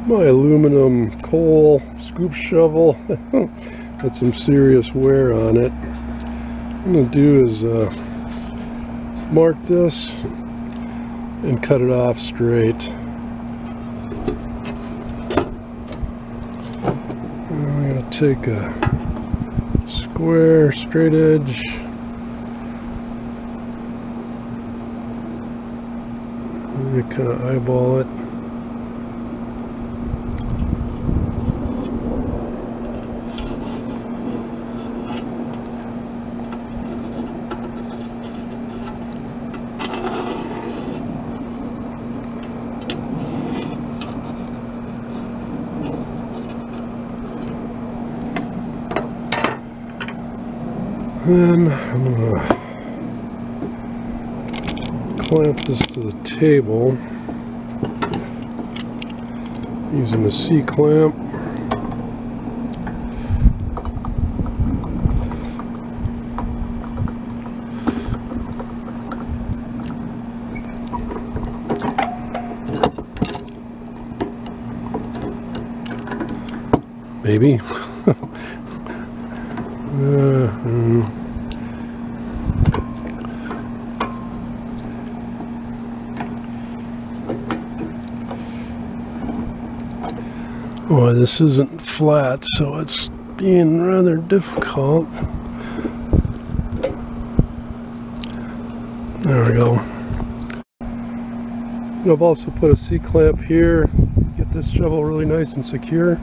My aluminum coal scoop shovel. Got some serious wear on it. What I'm going to do is mark this and cut it off straight. I'm going to take a square straight edge, and kind of eyeball it. Then I'm going to clamp this to the table using a C-clamp. Maybe. Boy, this isn't flat, so it's being rather difficult. There we go. I've also put a C-clamp here. Get this shovel really nice and secure.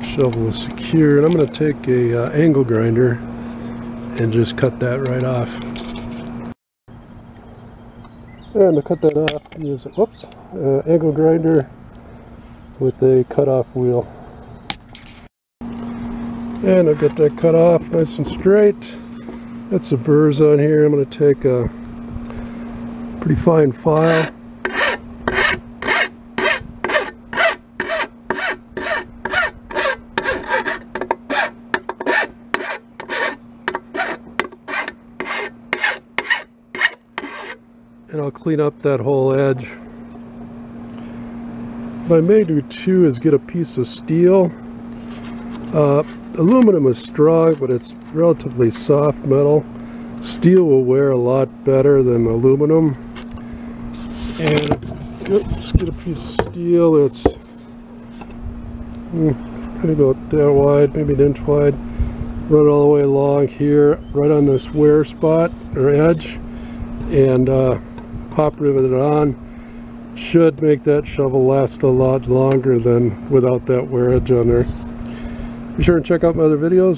Shovel is secure, and I'm going to take a angle grinder and just cut that right off. And to cut that off, use angle grinder with a cutoff wheel. And I've got that cut off nice and straight. Got some burrs on here. I'm going to take a pretty fine file. And I'll clean up that whole edge. What I may do too is get a piece of steel. Aluminum is strong, but it's relatively soft metal. Steel will wear a lot better than aluminum. And just get a piece of steel that's probably about that wide, maybe an inch wide. Run it all the way along here, right on this wear spot or edge, and pop rivet it on. Should make that shovel last a lot longer than without that wear edge on there. Be sure and check out my other videos.